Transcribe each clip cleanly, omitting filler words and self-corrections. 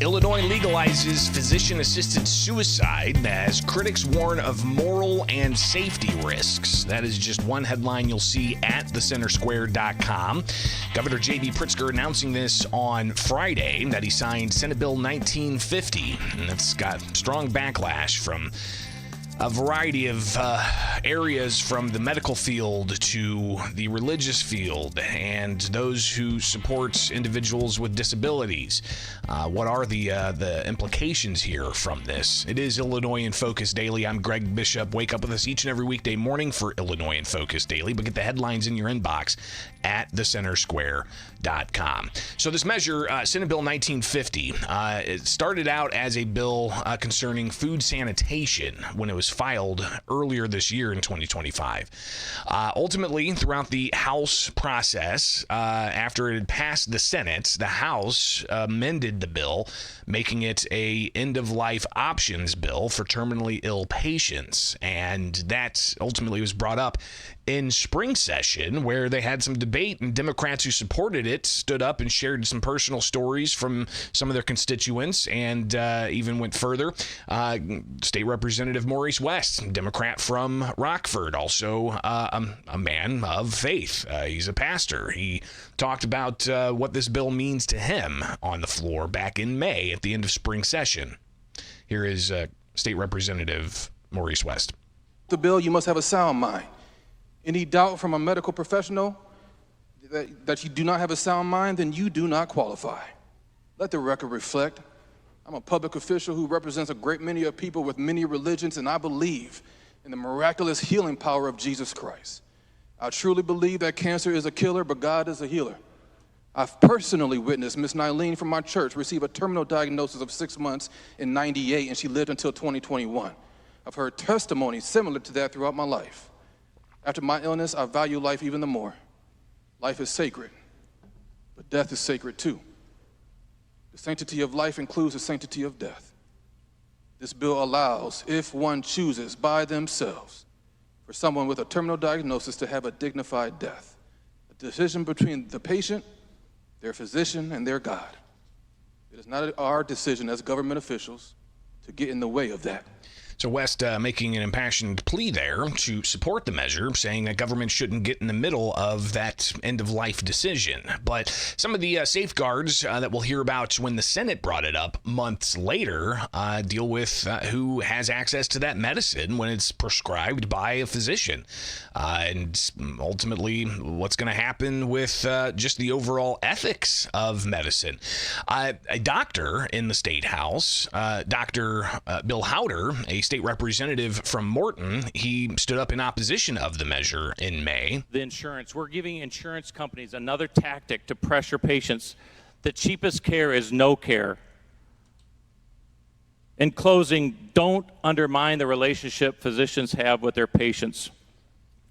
Illinois legalizes physician-assisted suicide as critics warn of moral and safety risks. That is just one headline you'll see at thecentersquare.com. Governor J.B. Pritzker announcing this on Friday that he signed Senate Bill 1950, and it's got strong backlash from a variety of areas, from the medical field to the religious field and those who support individuals with disabilities. What are the implications here from this? It is Illinois in Focus Daily. I'm Greg Bishop. Wake up with us each and every weekday morning for Illinois in Focus Daily, but get the headlines in your inbox at thecentersquare.com. So this measure, Senate Bill 1950, it started out as a bill concerning food sanitation when it was filed earlier this year in 2025. Ultimately, throughout the House process, after it had passed the Senate, the House amended the bill, making it a end-of-life options bill for terminally ill patients. And that ultimately was brought up in spring session, where they had some debate, and Democrats who supported it stood up and shared some personal stories from some of their constituents, and even went further. State Representative Maurice West, Democrat from Rockford, also a man of faith. He's a pastor. He talked about what this bill means to him on the floor back in May at the end of spring session. Here is State Representative Maurice West. The bill, you must have a sound mind. Any doubt from a medical professional that you do not have a sound mind, then you do not qualify. Let the record reflect. I'm a public official who represents a great many of people with many religions, and I believe in the miraculous healing power of Jesus Christ. I truly believe that cancer is a killer, but God is a healer. I've personally witnessed Miss Nylene from my church receive a terminal diagnosis of 6 months in '98, and she lived until 2021. I've heard testimonies similar to that throughout my life. After my illness, I value life even the more. Life is sacred, but death is sacred too. The sanctity of life includes the sanctity of death. This bill allows, if one chooses by themselves, for someone with a terminal diagnosis to have a dignified death. A decision between the patient, their physician, and their God. It is not our decision as government officials to get in the way of that. So West making an impassioned plea there to support the measure, saying that government shouldn't get in the middle of that end-of-life decision. But some of the safeguards that we'll hear about when the Senate brought it up months later deal with who has access to that medicine when it's prescribed by a physician. And ultimately, what's going to happen with just the overall ethics of medicine. A doctor in the State House, Dr. Bill Howder, a state representative from Morton, he stood up in opposition of the measure in May. We're giving insurance companies another tactic to pressure patients. The cheapest care is no care. In closing, don't undermine the relationship physicians have with their patients.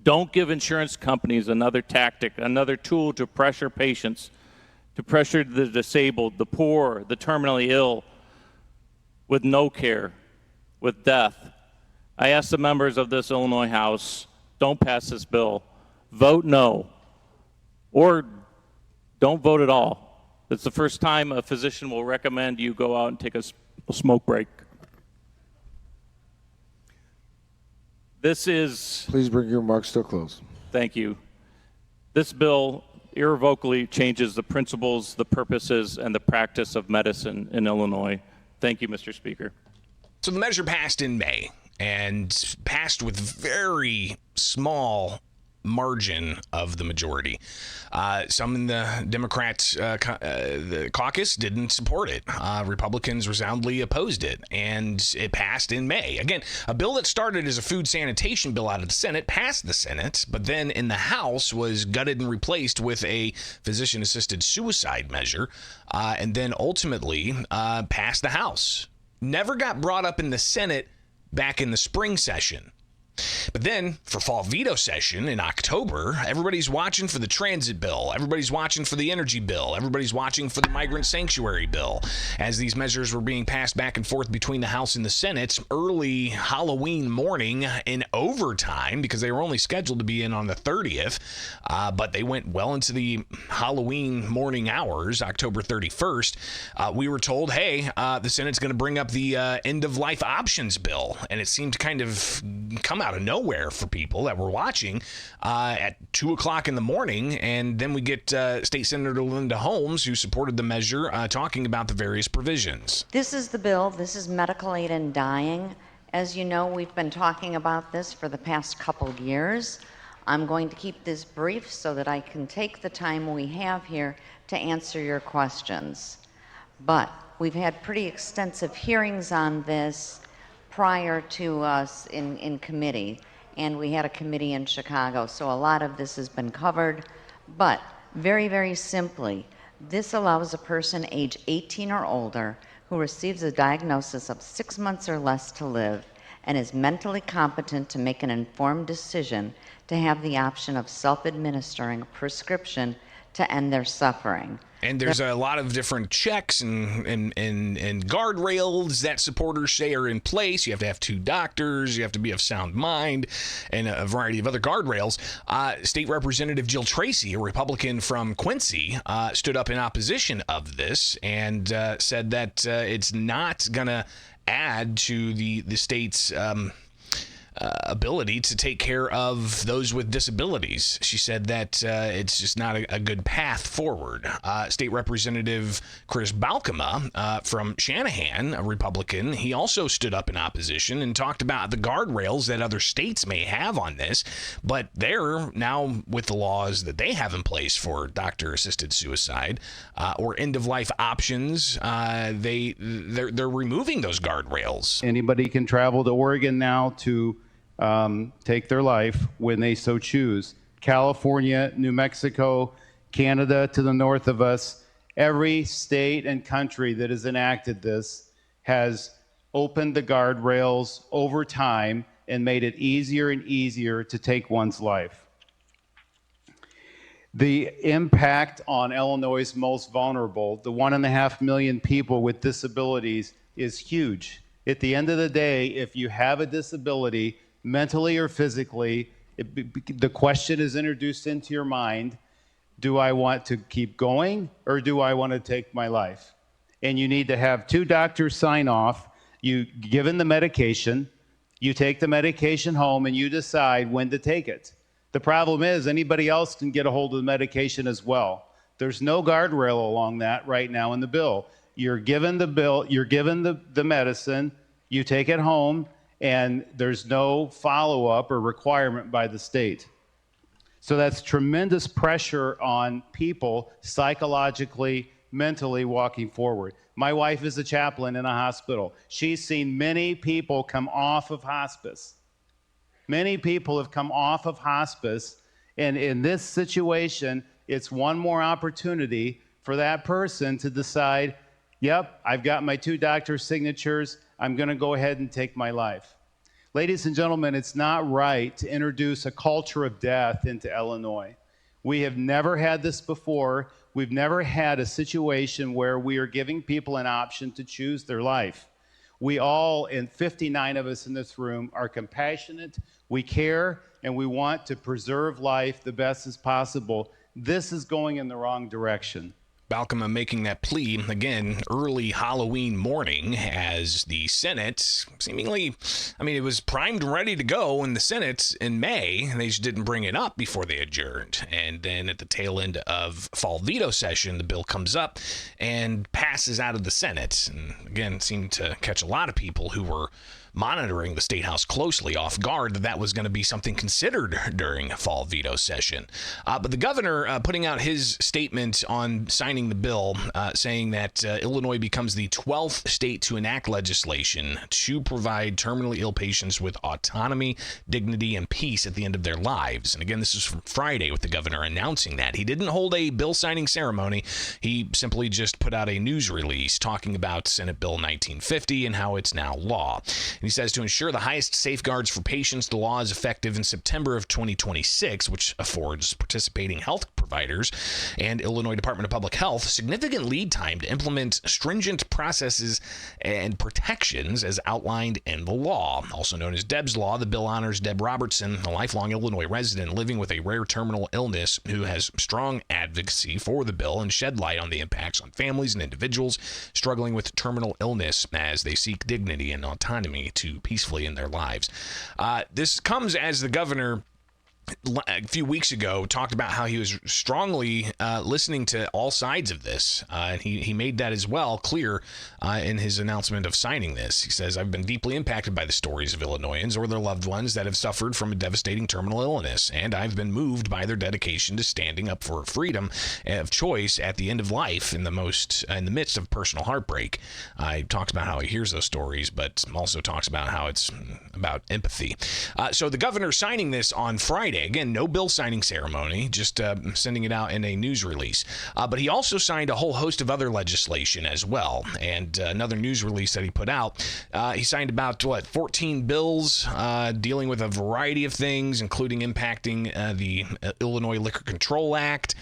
Don't give insurance companies another tactic, another tool to pressure patients, to pressure the disabled, the poor, the terminally ill, with no care, with death. I ask the members of this Illinois House, don't pass this bill. Vote no, or don't vote at all. It's the first time a physician will recommend you go out and take a smoke break. Please bring your remarks to a close. Thank you. This bill irrevocably changes the principles, the purposes, and the practice of medicine in Illinois. Thank you, Mr. Speaker. So the measure passed in May, and passed with very small margin of the majority. Some in the Democrats the caucus didn't support it. Republicans resoundingly opposed it, and it passed in May. Again, a bill that started as a food sanitation bill out of the Senate passed the Senate, but then in the House was gutted and replaced with a physician-assisted suicide measure, and then ultimately passed the House. Never got brought up in the Senate back in the spring session. But then for fall veto session in October, everybody's watching for the transit bill. Everybody's watching for the energy bill. Everybody's watching for the migrant sanctuary bill. As these measures were being passed back and forth between the House and the Senate, early Halloween morning in overtime, because they were only scheduled to be in on the 30th, but they went well into the Halloween morning hours, October 31st, we were told, hey, the Senate's going to bring up the end-of-life options bill. And it seemed to kind of come out of nowhere for people that were watching at 2 o'clock in the morning. And then we get State Senator Linda Holmes, who supported the measure, talking about the various provisions. This is the bill. This is medical aid in dying. As you know, we've been talking about this for the past couple of years. I'm going to keep this brief so that I can take the time we have here to answer your questions. But we've had pretty extensive hearings on this prior to us in committee, and we had a committee in Chicago, so a lot of this has been covered. But very, very simply, this allows a person age 18 or older who receives a diagnosis of 6 months or less to live and is mentally competent to make an informed decision to have the option of self-administering a prescription to end their suffering. And there's a lot of different checks and guardrails that supporters say are in place. You have to have 2 doctors, you have to be of sound mind, and a variety of other guardrails. State Representative Jill Tracy, a Republican from Quincy, stood up in opposition of this and said that it's not going to add to the state's ability to take care of those with disabilities. She said that it's just not a good path forward. State Representative Chris Balkema from Shanahan, a Republican, he also stood up in opposition and talked about the guardrails that other states may have on this, but they're now, with the laws that they have in place for doctor-assisted suicide or end-of-life options, they're removing those guardrails. Anybody can travel to Oregon now to take their life when they so choose. California, New Mexico, Canada to the north of us, every state and country that has enacted this has opened the guardrails over time and made it easier and easier to take one's life. The impact on Illinois' most vulnerable, the 1.5 million people with disabilities, is huge. At the end of the day, if you have a disability, mentally or physically, the question is introduced into your mind, do I want to keep going or do I want to take my life? And you need to have 2 doctors sign off. You given the medication, you take the medication home and you decide when to take it. The problem is anybody else can get a hold of the medication as well. There's no guardrail along that right now in the bill. You're given the bill, you're given the medicine, you take it home, and there's no follow-up or requirement by the state. So that's tremendous pressure on people psychologically, mentally walking forward. My wife is a chaplain in a hospital. She's seen many people come off of hospice. Many people have come off of hospice, and in this situation, it's one more opportunity for that person to decide, yep, I've got my 2 doctor's signatures, I'm going to go ahead and take my life. Ladies and gentlemen, it's not right to introduce a culture of death into Illinois. We have never had this before. We've never had a situation where we are giving people an option to choose their life. We all, and 59 of us in this room, are compassionate, we care, and we want to preserve life the best as possible. This is going in the wrong direction. Balkema making that plea, again, early Halloween morning as the Senate seemingly, it was primed and ready to go in the Senate in May. They just didn't bring it up before they adjourned. And then at the tail end of fall veto session, the bill comes up and passes out of the Senate. And again, seemed to catch a lot of people who were monitoring the State House closely off guard that was going to be something considered during fall veto session. But the governor putting out his statement on signing signing the bill, saying that Illinois becomes the 12th state to enact legislation to provide terminally ill patients with autonomy, dignity, and peace at the end of their lives. And again, this is from Friday with the governor announcing that. He didn't hold a bill signing ceremony. He simply just put out a news release talking about Senate Bill 1950 and how it's now law. And he says to ensure the highest safeguards for patients, the law is effective in September of 2026, which affords participating health providers and Illinois Department of Public Health significant lead time to implement stringent processes and protections as outlined in the law. Also known as Deb's Law, the bill honors Deb Robertson, a lifelong Illinois resident living with a rare terminal illness who has strong advocacy for the bill and shed light on the impacts on families and individuals struggling with terminal illness as they seek dignity and autonomy to peacefully in their lives. This comes as the governor a few weeks ago talked about how he was strongly listening to all sides of this. And he made that as well clear in his announcement of signing this. He says, I've been deeply impacted by the stories of Illinoisans or their loved ones that have suffered from a devastating terminal illness, and I've been moved by their dedication to standing up for freedom of choice at the end of life in the midst of personal heartbreak. He talks about how he hears those stories, but also talks about how it's about empathy. So the governor signing this on Friday. Again, no bill signing ceremony, just sending it out in a news release. But he also signed a whole host of other legislation as well. And another news release that he put out, he signed about, 14 bills dealing with a variety of things, including impacting the Illinois Liquor Control Act.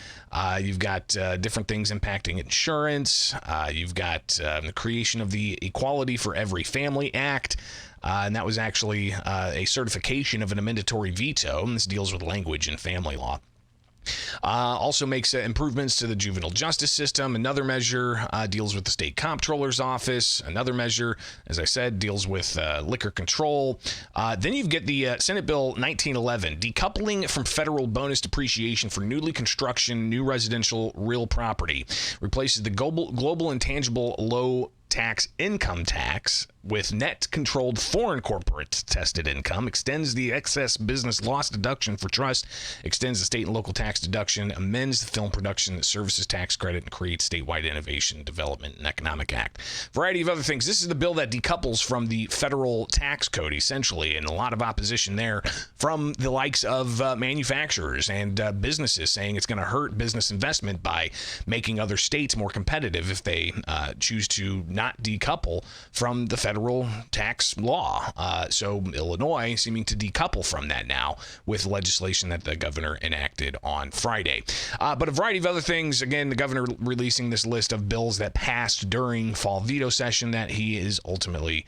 You've got different things impacting insurance. You've got the creation of the Equality for Every Family Act. And that was actually a certification of an amendatory veto. And this deals with language and family law. Also makes improvements to the juvenile justice system. Another measure deals with the state comptroller's office. Another measure, as I said, deals with liquor control. Then you get the Senate Bill 1911, decoupling from federal bonus depreciation for newly construction, new residential real property. Replaces the global intangible low tax income tax with net controlled foreign corporate tested income, extends the excess business loss deduction for trust, extends the state and local tax deduction, amends the film production services tax credit, and creates statewide innovation, development, and economic act. Variety of other things. This is the bill that decouples from the federal tax code, essentially, and a lot of opposition there from the likes of manufacturers and businesses saying it's going to hurt business investment by making other states more competitive if they choose to not decouple from the federal tax law. So Illinois seeming to decouple from that now with legislation that the governor enacted on Friday. But a variety of other things. Again, the governor releasing this list of bills that passed during fall veto session that he is ultimately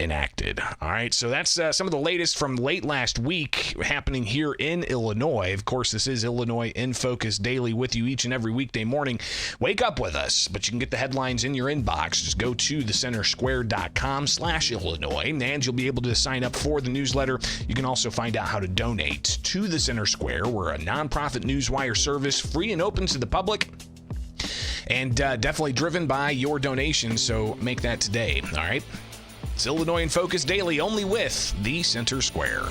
enacted. All right, so that's some of the latest from late last week happening here in Illinois. Of course, this is Illinois in Focus Daily with you each and every weekday morning. Wake up with us, but you can get the headlines in your inbox. Just go to thecentersquare.com/Illinois, and you'll be able to sign up for the newsletter. You can also find out how to donate to the Center Square. We're a nonprofit newswire service, free and open to the public, and definitely driven by your donations, so make that today. All right? It's Illinois in Focus Daily, only with the Center Square.